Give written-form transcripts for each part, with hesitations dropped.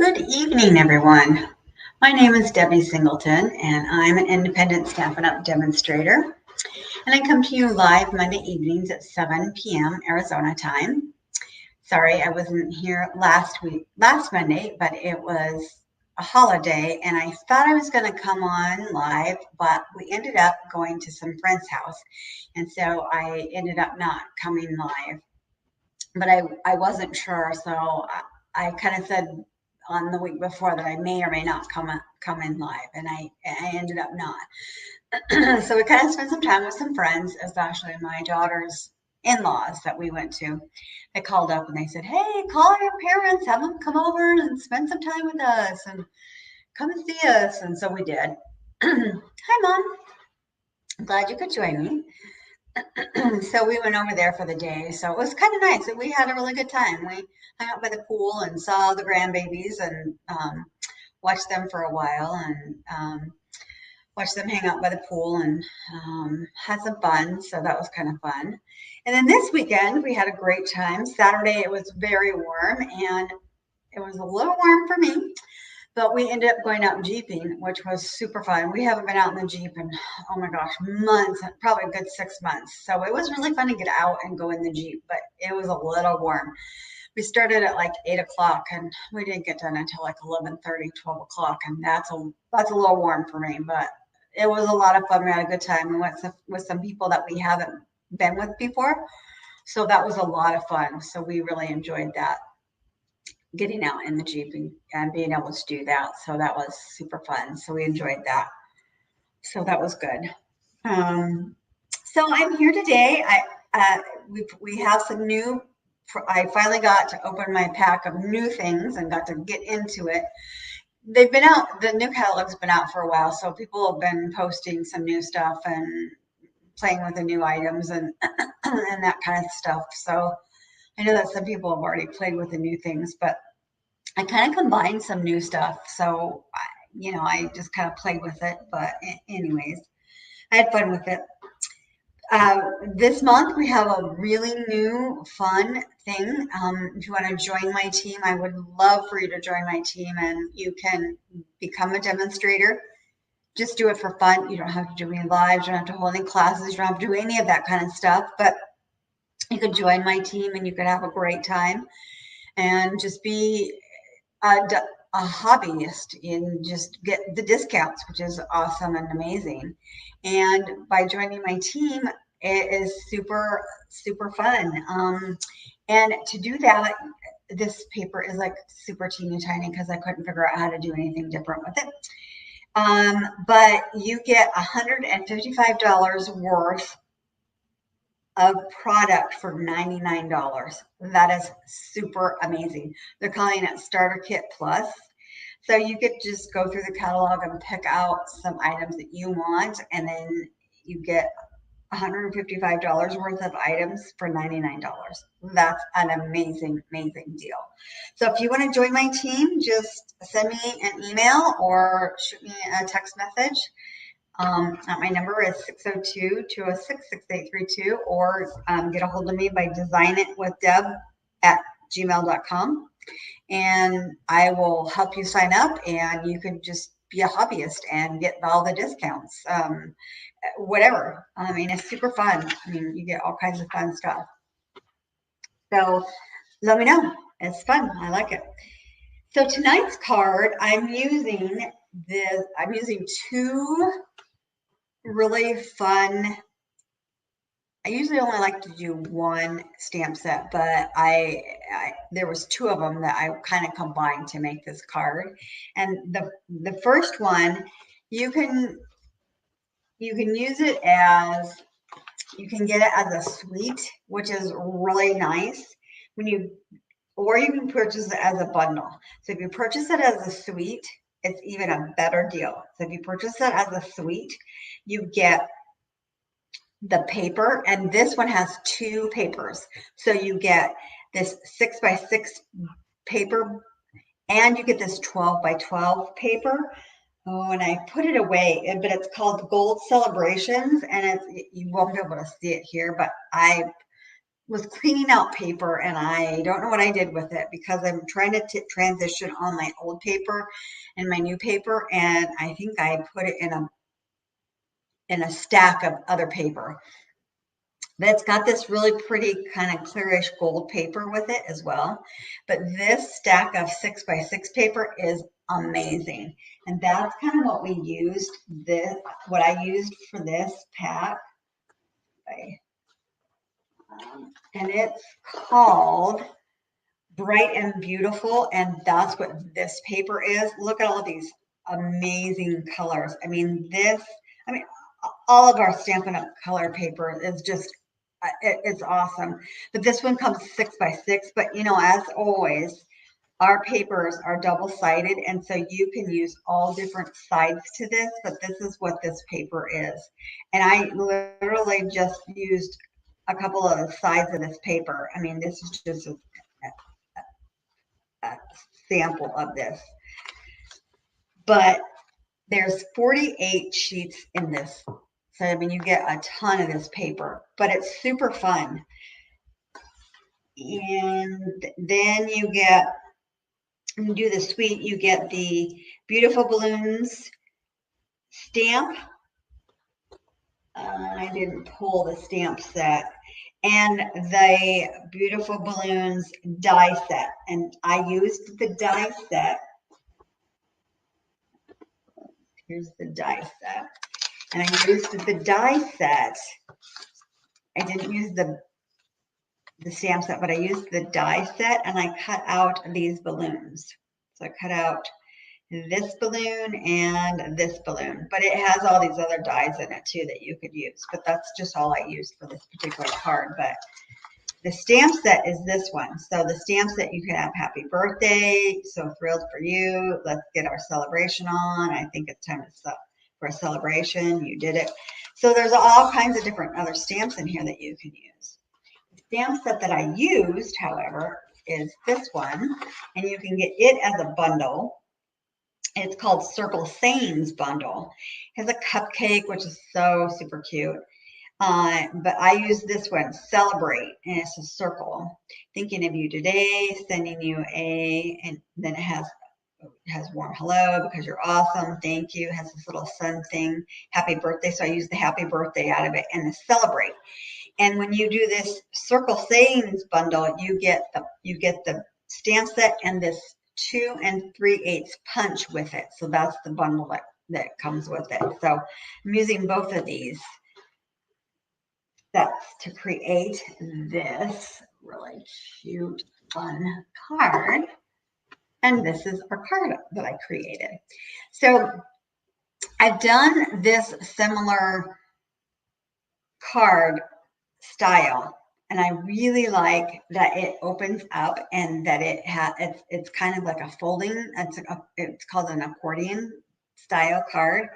Good evening, everyone. My name is Debbie Singleton, and I'm an independent Stampin' Up! Demonstrator. And I come to you live Monday evenings at 7 p.m. Arizona time. Sorry, I wasn't here last Monday, but it was a holiday, and I thought I was going to come on live, but we ended up going to some friend's house, and so I ended up not coming live. But I wasn't sure, so I kind of said on the week before that I may or may not come in live, and I ended up not. So we kind of spent some time with some friends, especially my daughter's in-laws that we went to. They called up and they said, "Hey, call your parents, have them come over and spend some time with us, and come and see us." And so we did. Hi, Mom. I'm glad you could join me. So we went over there for the day. So it was kind of nice. We had a really good time. We hung out by the pool and saw the grandbabies and watched them for a while and watched them hang out by the pool and had some fun. So that was kind of fun. And then this weekend, we had a great time. Saturday, it was very warm, and it was a little warm for me. But we ended up going out jeeping, which was super fun. We haven't been out in the Jeep in, oh my gosh, months, probably a good 6 months. So it was really fun to get out and go in the Jeep, but it was a little warm. We started at like 8 o'clock and we didn't get done until like 11:30, 12 o'clock. And that's a little warm for me, but it was a lot of fun. We had a good time. We went with some people that we haven't been with before. So that was a lot of fun. So we really enjoyed that, getting out in the Jeep and being able to do that. So that was super fun. So we enjoyed that. So that was good. So I'm here today. We have some new. I finally got to open my pack of new things and got to get into it. They've been out. The new catalog's been out for a while, so people have been posting some new stuff and playing with the new items and and that kind of stuff. So I know that some people have already played with the new things, but I kind of combined some new stuff. So, I just kind of played with it. But anyways, I had fun with it. This month we have a really new fun thing. If you want to join my team, I would love for you to join my team, and you can become a demonstrator. Just do it for fun. You don't have to do any lives. You don't have to hold any classes. You don't have to do any of that kind of stuff. But you can join my team and you can have a great time and just be a hobbyist and just get the discounts, which is awesome and amazing. And by joining my team, it is super, super fun. And to do that, this paper is like super teeny tiny because I couldn't figure out how to do anything different with it. But you get $155 worth of product for $99. That is super amazing. They're calling it Starter Kit Plus. So you could just go through the catalog and pick out some items that you want, and then you get $155 worth of items for $99. That's an amazing, amazing deal. So if you want to join my team, just send me an email or shoot me a text message. My number is 602-206-6832, or get a hold of me by designitwithdeb@gmail.com, and I will help you sign up, and you can just be a hobbyist and get all the discounts, whatever. I mean, it's super fun. I mean, you get all kinds of fun stuff. So let me know. It's fun. I like it. So tonight's card, I'm using two really fun. I usually only like to do one stamp set, but there was two of them that I kind of combined to make this card. And the first one, you can use it as, you can get it as a suite, which is really nice or you can purchase it as a bundle. So if you purchase it as a suite, it's even a better deal. So if you purchase it as a suite, you get the paper, and this one has two papers. So you get this 6x6 paper, and you get this 12x12 paper. Oh, and I put it away, but it's called Gold Celebrations, and you won't be able to see it here, but I was cleaning out paper, and I don't know what I did with it because I'm trying to transition on my old paper and my new paper, and I think I put it in a stack of other paper. That's got this really pretty kind of clearish gold paper with it as well. But this stack of 6x6 paper is amazing. And that's kind of what we used what I used for this pack. And it's called Bright and Beautiful. And that's what this paper is. Look at all of these amazing colors. I mean, all of our Stampin' Up! Color paper is just, it's awesome. But this one comes 6x6. But you know, as always, our papers are double-sided, and so you can use all different sides to this, but this is what this paper is. And I literally just used a couple of the sides of this paper. I mean, this is just a sample of this. But there's 48 sheets in this. So, I mean, you get a ton of this paper, but it's super fun. And then you do the suite, you get the Beautiful Balloons stamp. I didn't pull the stamp set. And the Beautiful Balloons die set. And I used the die set. Here's the die set. And I used the die set. I didn't use the stamp set, but I used the die set, and I cut out these balloons. So I cut out this balloon and this balloon, but it has all these other dies in it too that you could use, but that's just all I used for this particular card. But the stamp set is this one. So the stamp set, you can have happy birthday, so thrilled for you, let's get our celebration on, I think it's time for a celebration, you did it. So there's all kinds of different other stamps in here that you can use. The stamp set that I used, however, is this one, and you can get it as a bundle. It's called Circle Sayings Bundle. It has a cupcake, which is so super cute. But I use this one, Celebrate, and it's a circle. Thinking of you today, sending you and then it has warm hello because you're awesome, thank you. It has this little sun thing, happy birthday. So I use the happy birthday out of it and the Celebrate. And when you do this Circle Sayings Bundle, you get the stamp set and this 2 3/8 punch with it. So that's the bundle that comes with it. So I'm using both of these sets to create this really cute, fun card. And this is our card that I created. So I've done this similar card style, and I really like that it opens up and that it's kind of like a folding. It's called an accordion style card.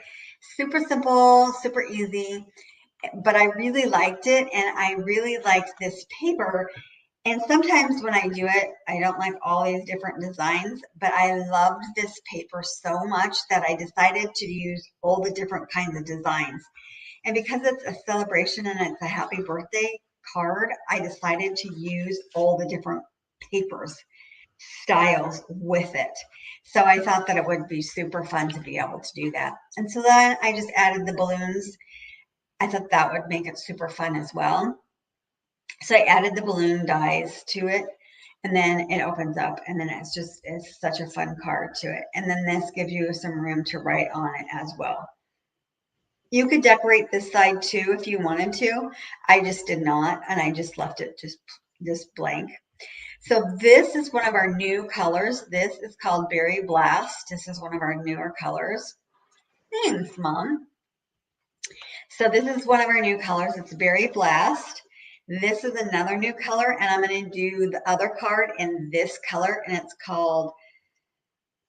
Super simple, super easy, but I really liked it, and I really liked this paper. And sometimes when I do it, I don't like all these different designs, but I loved this paper so much that I decided to use all the different kinds of designs. And because it's a celebration and it's a happy birthday card, I decided to use all the different papers, styles with it. So I thought that it would be super fun to be able to do that. And so then I just added the balloons. I thought that would make it super fun as well. So I added the balloon dies to it, and then it opens up, and then it's such a fun card to it. And then this gives you some room to write on it as well. You could decorate this side too if you wanted to. I just did not, and I just left it just blank. So this is one of our new colors. This is called Berry Blast. This is one of our newer colors. Thanks, Mom. So this is one of our new colors. It's Berry Blast. This is another new color, and I'm going to do the other card in this color, and it's called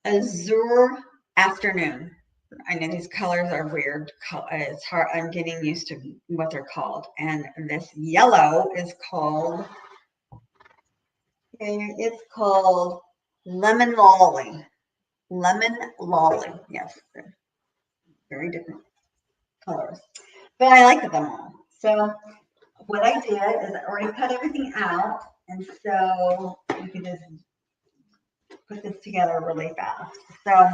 Azure Afternoon. I know these colors are weird. It's hard. I'm getting used to what they're called. And this yellow is called, it's called Lemon Lolly. Lemon Lolly. Yes, very different colors. But I like them all. So what I did is I already cut everything out, and so you can just put this together really fast. So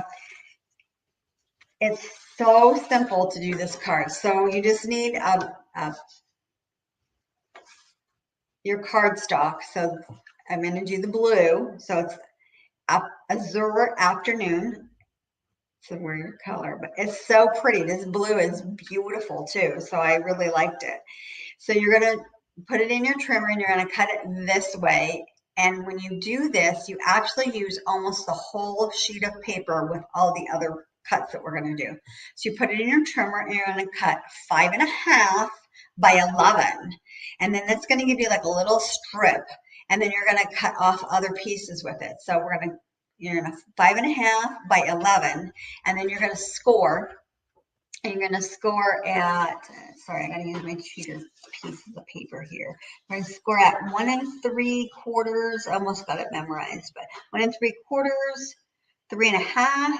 it's so simple to do this card. So you just need your cardstock. So I'm going to do the blue. So it's azure afternoon. So wear your color, but it's so pretty. This blue is beautiful too. So I really liked it. So you're going to put it in your trimmer and you're going to cut it this way. And when you do this, you actually use almost the whole sheet of paper with all the other cuts that we're going to do. So you put it in your trimmer and you're going to cut 5.5 by 11. And then that's going to give you like a little strip. And then you're going to cut off other pieces with it. So you're going to 5.5 by 11. And then you're going to score. And you're going to score at, sorry, I got to use my cheater pieces of paper here. I'm going to score at 1 3/4, almost got it memorized, but 1 3/4, 3.5,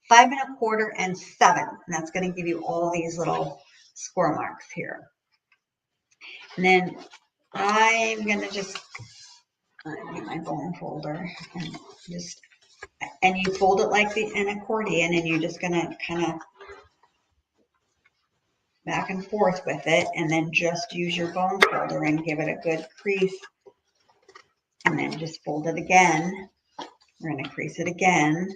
5 1/4, and 7. And that's going to give you all these little score marks here. And then I'm going to just get my bone folder and you fold it like an accordion, and you're just going to kind of back and forth with it, and then just use your bone folder and give it a good crease, and then just fold it again. We're going to crease it again.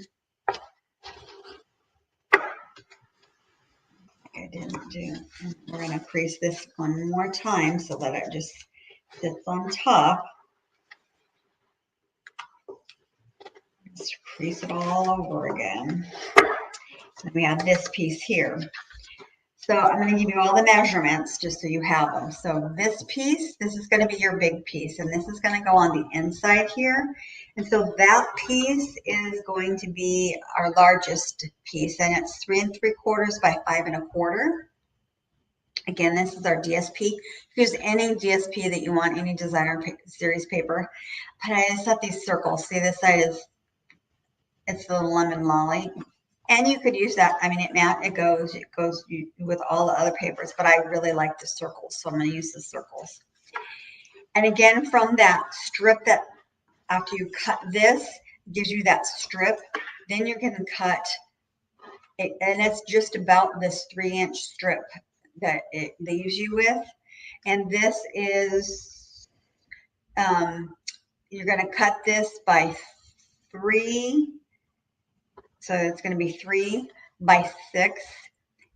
I didn't do. And we're going to crease this one more time so that it just sits on top. Just crease it all over again. And we have this piece here. So I'm going to give you all the measurements just so you have them. So this piece, this is going to be your big piece, and this is going to go on the inside here. And so that piece is going to be our largest piece, and it's 3 3/4 by 5 1/4. Again, this is our DSP. Use any DSP that you want, any designer series paper. But I just have these circles. See, this side it's the lemon lolly. And you could use that. I mean, it goes with all the other papers, but I really like the circles, so I'm going to use the circles. And again, from that strip, that after you cut this, gives you that strip, then you can cut it, and it's just about this 3-inch strip that it leaves you with. And this is, you're going to cut this by 3. So it's going to be 3 by 6,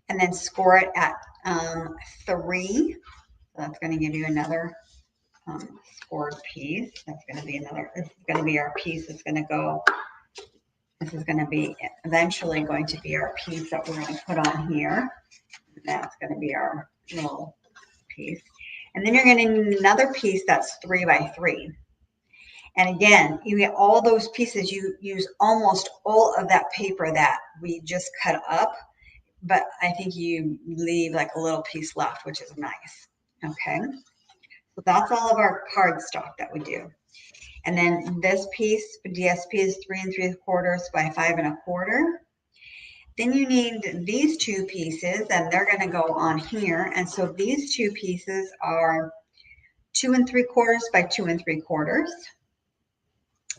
and then score it at 3. So that's going to give you another scored piece. That's going to be another. This is going to be our piece. It's going to go. This is going to be eventually going to be our piece that we're going to put on here. That's going to be our little piece, and then you're going to need another piece that's 3 by 3. And again, you get all those pieces. You use almost all of that paper that we just cut up, but I think you leave like a little piece left, which is nice. Okay, so that's all of our cardstock that we do. And then this piece, DSP, is 3 3/4 by 5 1/4. Then you need these 2 pieces, and they're going to go on here. And so these 2 pieces are 2 3/4 by 2 3/4.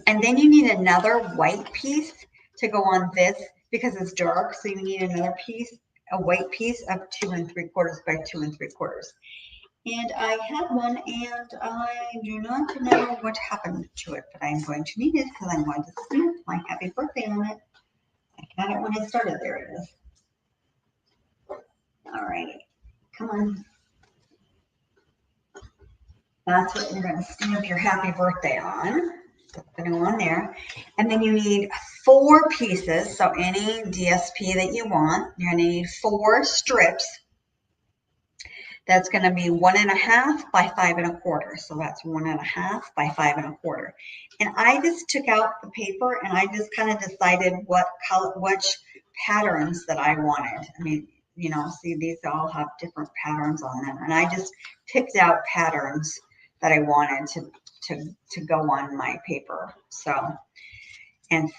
And then you need another white piece to go on this because it's dark. So you need another piece, a white piece of 2 3/4 by 2 3/4. And I had one, and I do not know what happened to it, but I'm going to need it because I'm going to stamp my happy birthday on it. I had it when I started. There it is. All righty. Come on. That's what you're going to stamp your happy birthday on. It's going to go on there. And then you need 4 pieces. So any DSP that you want, you're going to need 4 strips. That's going to be 1.5 by 5 1/4. So that's 1.5 by 5 1/4. And I just took out the paper and I just kind of decided what color, which patterns that I wanted. I mean, you know, see, these all have different patterns on them. And I just picked out patterns that I wanted to go on my paper. So, and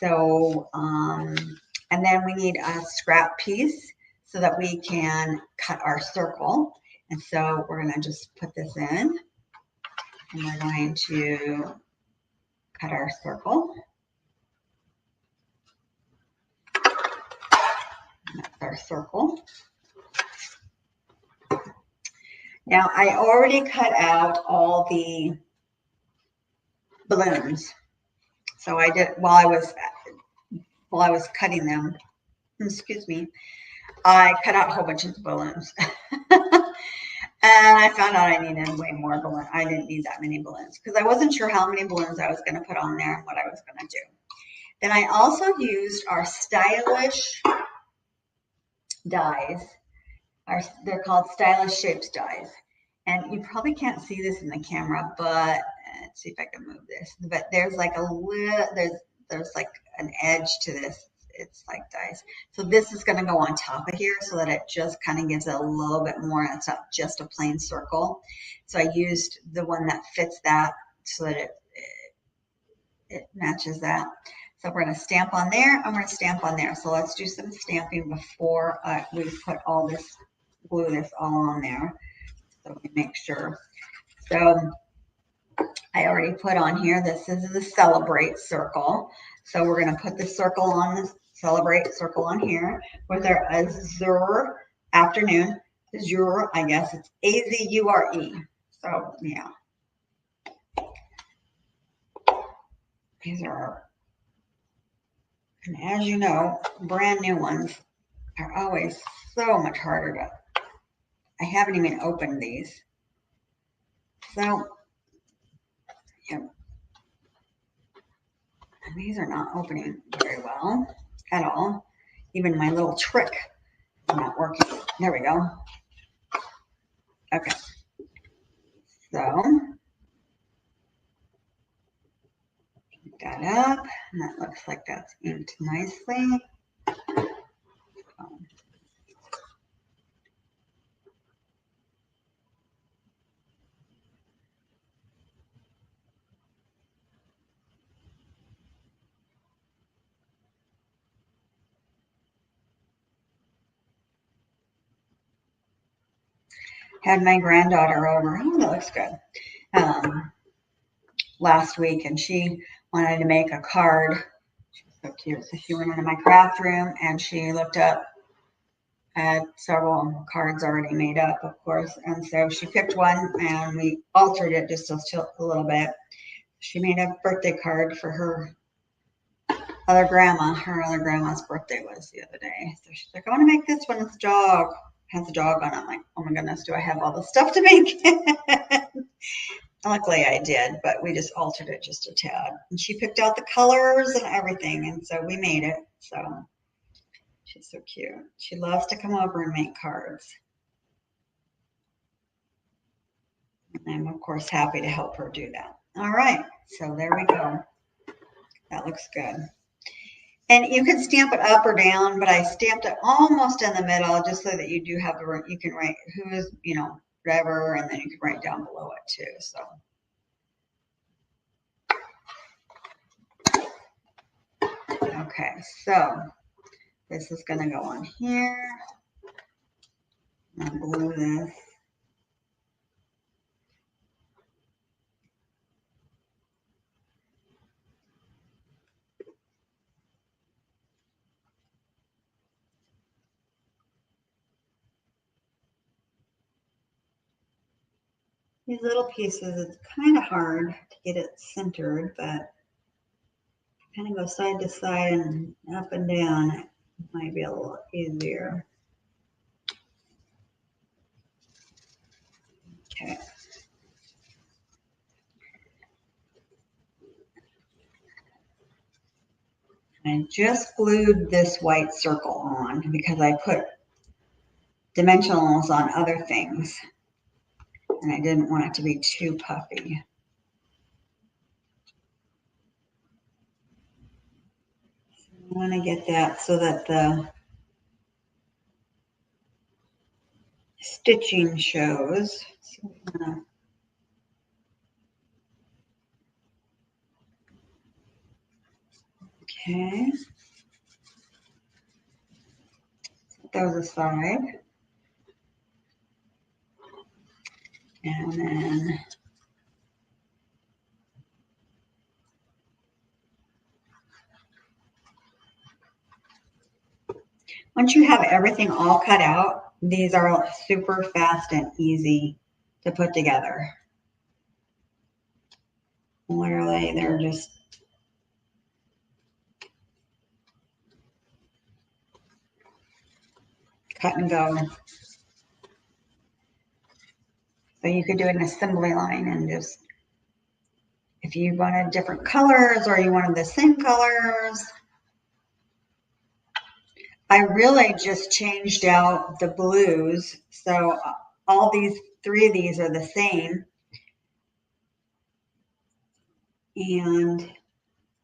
then we need a scrap piece so that we can cut our circle. And so we're going to just put this in, and we're going to cut our circle. That's our circle. Now I already cut out all the balloons. So I did while I was cutting them, excuse me, I cut out a whole bunch of the balloons. And I found out I needed way more balloons. I didn't need that many balloons because I wasn't sure how many balloons I was going to put on there and what I was going to do. Then I also used our stylish dies. They're called stylish shapes dies. And you probably can't see this in the camera, but let's see if I can move this. But there's like a little, there's like an edge to this. It's like dice. So this is going to go on top of here so that it just kind of gives it a little bit more. It's not just a plain circle. So I used the one that fits that so that it matches that. So we're going to stamp on there. I'm going to stamp on there. So let's do some stamping before we put all this, glue this all on there. So we make sure. So I already put on here, this is the celebrate circle. So we're going to put the circle on the celebrate circle on here with our azure afternoon. Azure, I guess it's A-Z-U-R-E. So yeah. These are, and as you know, brand new ones are always so much harder to, I haven't even opened these. So, yeah. And these are not opening very well at all. Even my little trick is not working. There we go. Okay. So, pick that up. And that looks like that's inked nicely. Had my granddaughter over. Oh, that looks good. Last week, and she wanted to make a card. She was so cute. So she went into my craft room and she looked up. I had several cards already made up, of course, and so she picked one and we altered it just a little bit. She made a birthday card for her other grandma. Her other grandma's birthday was the other day. So she's like, I want to make this one. It's a dog. It has a dog on it. I'm like, oh my goodness, do I have all the stuff to make? Luckily I did, but we just altered it just a tad. And she picked out the colors and everything, and so we made it. So she's so cute. She loves to come over and make cards. And I'm, of course, happy to help her do that. All right, so there we go. That looks good. And you can stamp it up or down, but I stamped it almost in the middle just so that you do have the, you can write who is, you know, whatever, and then you can write down below it too. So. Okay, so this is going to go on here. I'm going to glue this. These little pieces, it's kind of hard to get it centered, but kind of go side to side and up and down. It might be a little easier. Okay. I just glued this white circle on because I put dimensionals on other things and I didn't want it to be too puffy. I want to get that so that the stitching shows. So okay. Set those aside. And then once you have everything all cut out, these are super fast and easy to put together. Literally, they're just cut and go. So you could do an assembly line and just, if you wanted different colors or you wanted the same colors. I really just changed out the blues. So all these, 3 of these are the same. And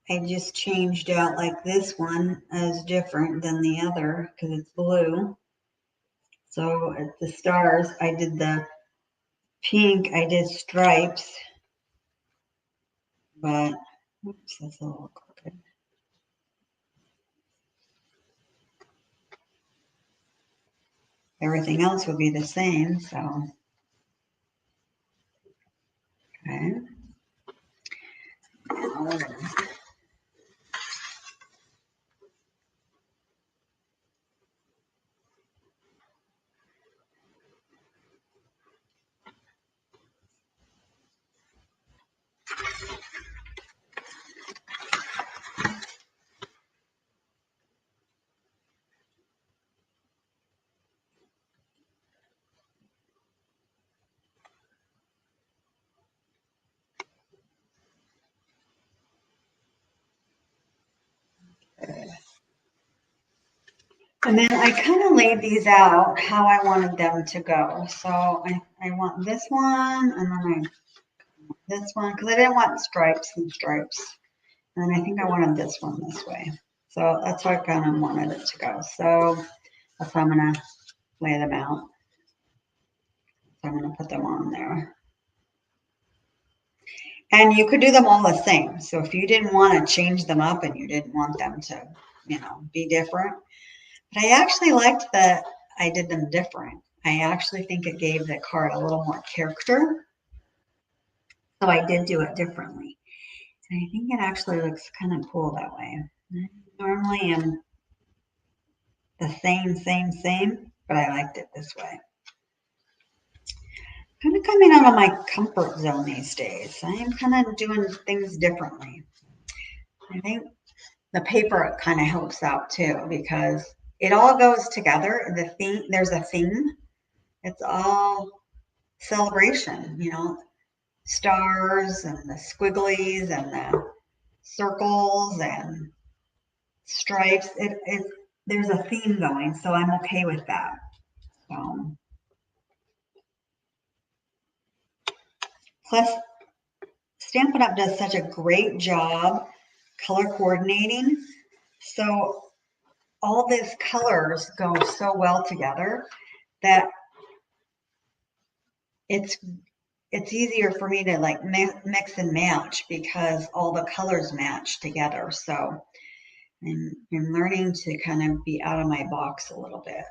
I just changed out, like, this one is different than the other because it's blue. So at the stars, I did the pink, I did stripes, but oops, that's a little crooked. Everything else would be the same, so okay. And then I kind of laid these out how I wanted them to go. So I want this one, and then this one, because I didn't want stripes and stripes. And then I think I wanted this one this way. So that's how I kind of wanted it to go. So that's how I'm going to lay them out. So I'm going to put them on there. And you could do them all the same. So if you didn't want to change them up and you didn't want them to, you know, be different. But I actually liked that I did them different. I actually think it gave the card a little more character. So I did do it differently. And I think it actually looks kind of cool that way. I normally am the same, but I liked it this way. Kind of coming out of my comfort zone these days. I am kind of doing things differently. I think the paper kind of helps out too because it all goes together. The theme, there's a theme. It's all celebration, you know, stars and the squigglies and the circles and stripes. There's a theme going, so I'm okay with that. Plus, Stampin' Up! Does such a great job color coordinating. So all these colors go so well together that it's easier for me to like mix and match because all the colors match together. So I'm learning to kind of be out of my box a little bit.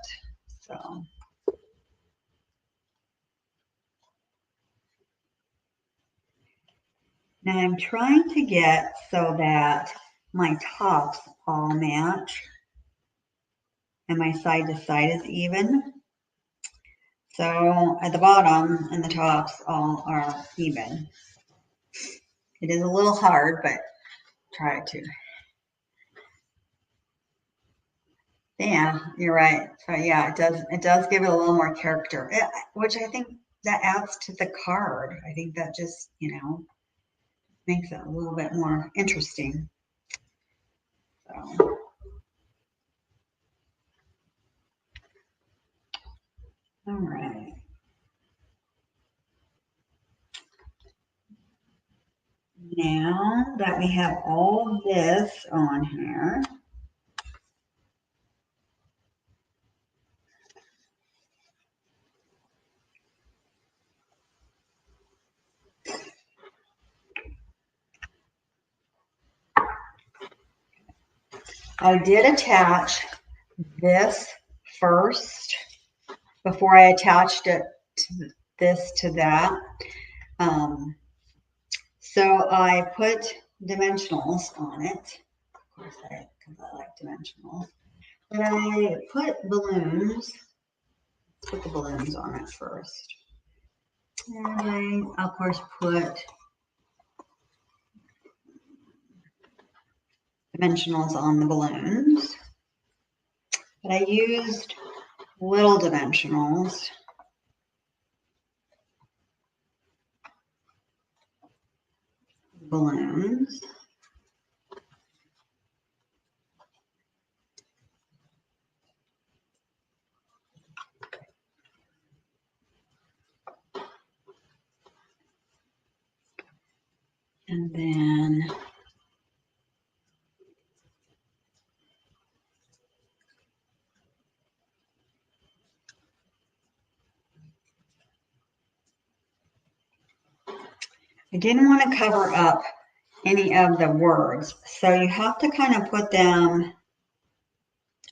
So. Now I'm trying to get so that my tops all match and my side to side is even. So at the bottom and the tops all are even. It is a little hard, but try to. Yeah, you're right. So yeah, it does give it a little more character, which I think that adds to the card. I think that just, you know, makes it a little bit more interesting. So. All right. Now that we have all this on here, I did attach this first before I attached it this to that. So I put dimensionals on it. Of course, because I like dimensionals. But I put balloons. Let's put the balloons on it first. And I, of course, put dimensionals on the balloons. But I used little dimensionals. Balloons. And then I didn't want to cover up any of the words, so you have to kind of put them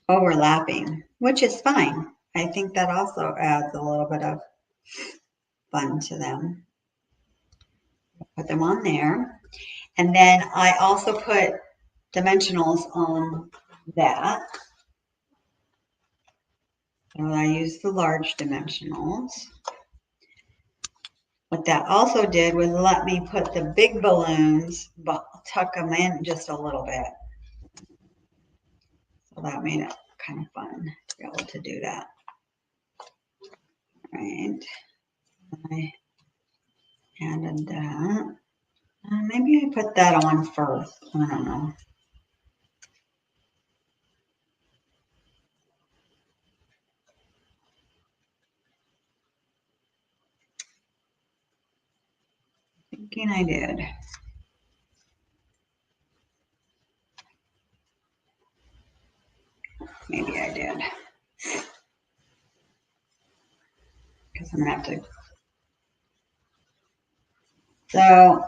overlapping, which is fine. I think that also adds a little bit of fun to them. Put them on there. And then I also put dimensionals on that. So I used the large dimensionals. What that also did was let me put the big balloons, but tuck them in just a little bit. So that made it kind of fun to be able to do that. All right. I added that. Maybe I put that on first. I don't know. Thinking I did. Maybe I did. Because I'm going to have to. So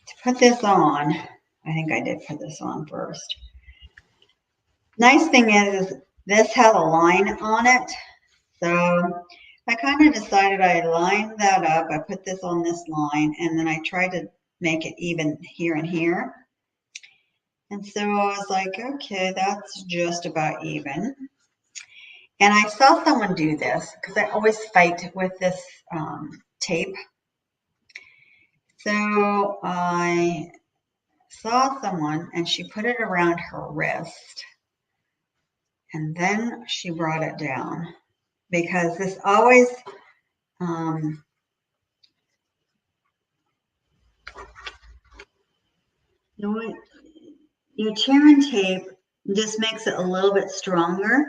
to put this on, I think I did put this on first. Nice thing is this has a line on it. So I kind of decided I lined that up. I put this on this line and then I tried to make it even here and here. And so I was like, okay, that's just about even. And I saw someone do this because I always fight with this tape. So I saw someone and she put it around her wrist and then she brought it down because this always your tear and tape just makes it a little bit stronger.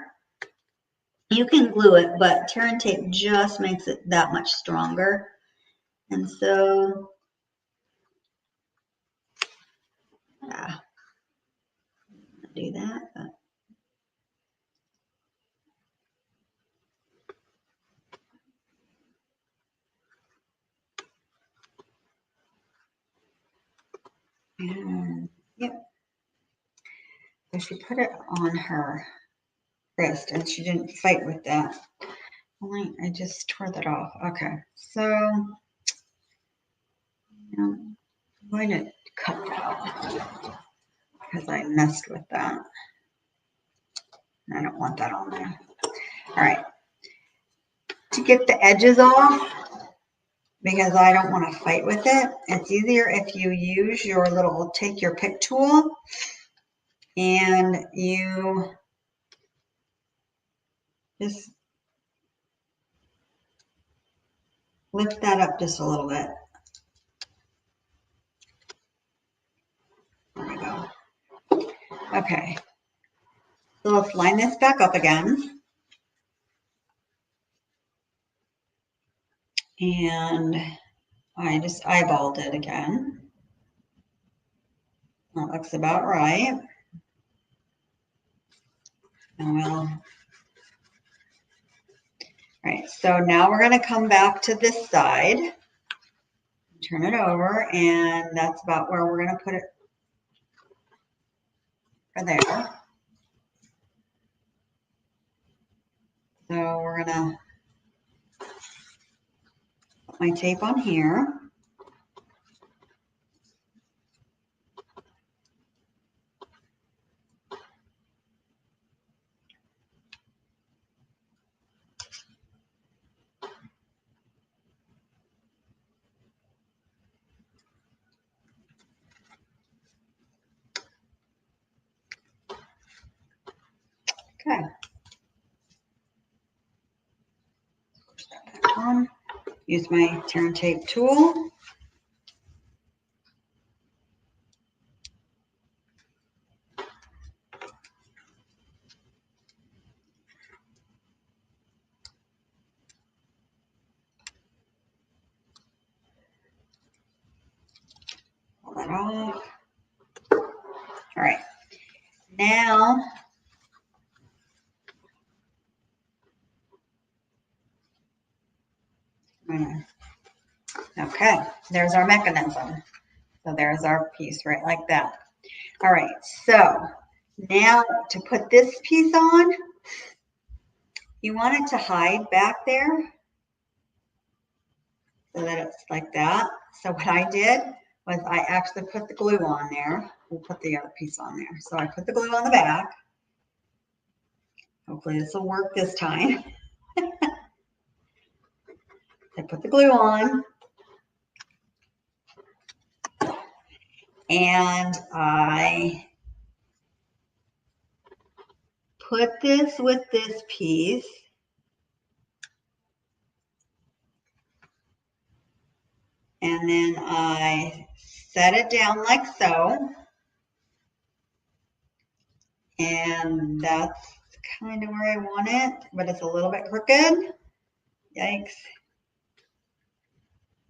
You can glue it, but tear and tape just makes it that much stronger. And so, yeah, I'll do that. But and yep. So she put it on her wrist and she didn't fight with that. I just tore that off. Okay, so I'm going to cut that off because I messed with that. I don't want that on there. All right. To get the edges off, because I don't want to fight with it, it's easier if you use your little, take your pick tool and you just lift that up just a little bit. There we go. Okay. So let's line this back up again. And I just eyeballed it again. That looks about right. And we'll, all right, so now we're going to come back to this side, turn it over, and that's about where we're going to put it for there. So we're going to my tape on here. Okay. Push that back on. Use my turn tape tool. Pull that off. All right. Now, okay, there's our mechanism. So there's our piece right like that. All right, so now to put this piece on, you want it to hide back there so that it's like that. So what I did was I actually put the glue on there. We'll put the other piece on there. So I put the glue on the back. Hopefully this will work this time. I put the glue on. And I put this with this piece. And then I set it down like so. And that's kind of where I want it, but it's a little bit crooked. Yikes.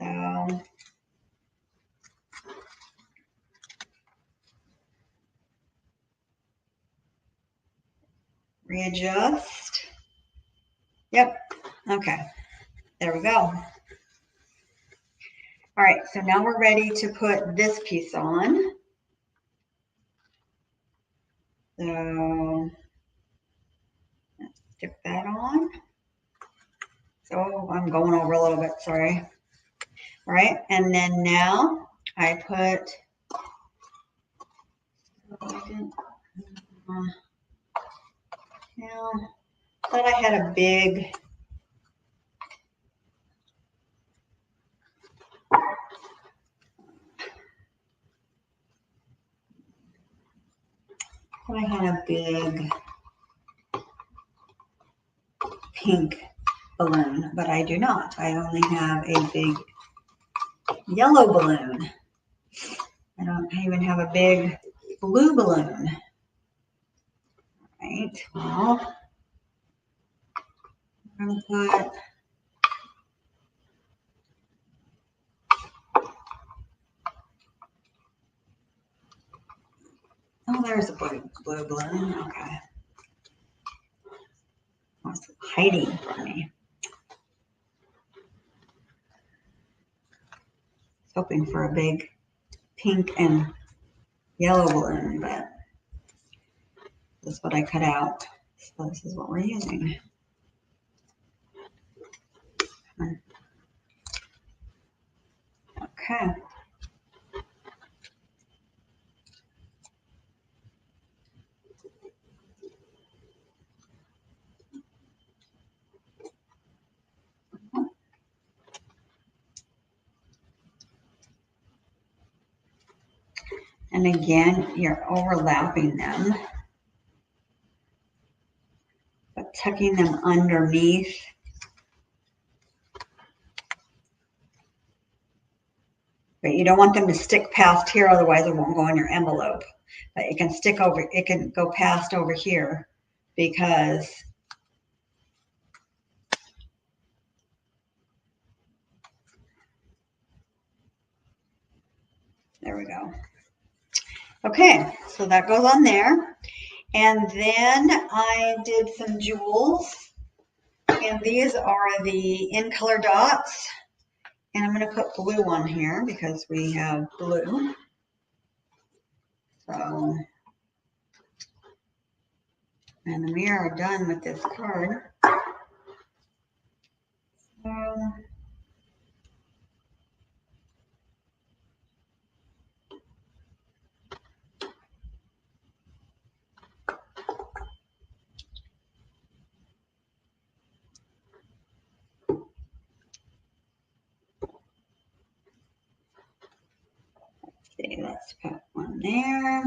So readjust. Yep. Okay. There we go. All right. So now we're ready to put this piece on. So let's stick that on. So I'm going over a little bit, sorry. All right. And then now I put, now thought I had a big, pink balloon, but I do not. I only have a big yellow balloon. I don't even have a big blue balloon. Right, well, I'm going to put, oh, there's a blue balloon. Okay. Oh, it's hiding from me. Hoping for a big pink and yellow balloon, but this is what I cut out. So this is what we're using. Okay. And again, you're overlapping them, but tucking them underneath. But you don't want them to stick past here, otherwise it won't go in your envelope. But it can stick over, it can go past over here because there we go. Okay, so that goes on there. And then I did some jewels. And these are the in color dots. And I'm going to put blue on here because we have blue. So, and we are done with this card. So, Okay, let's put one there.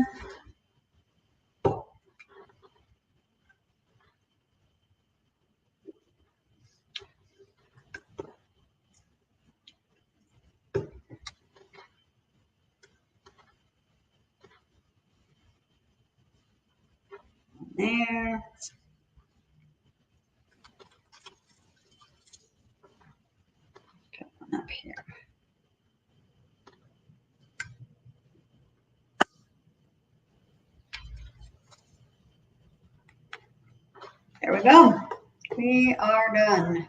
There. Put one up here. There we go. We are done.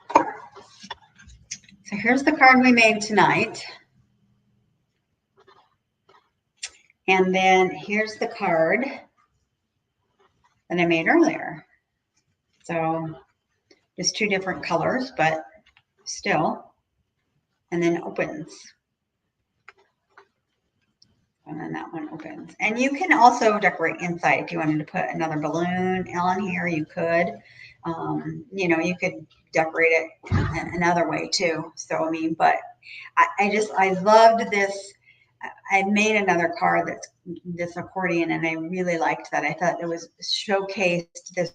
So here's the card we made tonight. And then here's the card that I made earlier. So just two different colors, but still. And then opens. And then that one opens. And you can also decorate inside. If you wanted to put another balloon on here, you could. You know, you could decorate it another way too. So, I mean, but I loved this. I made another card that's this accordion, and I really liked that. I thought it was showcased this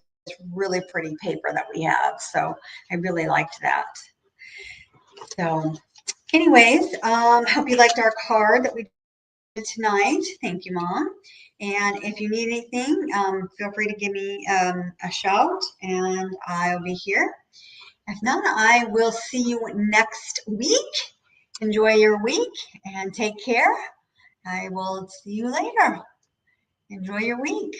really pretty paper that we have. So I really liked that. So anyways, hope you liked our card that we tonight. Thank you, Mom. And if you need anything, feel free to give me a shout, and I'll be here. If not, I will see you next week. Enjoy your week and take care. I will see you later. Enjoy your week.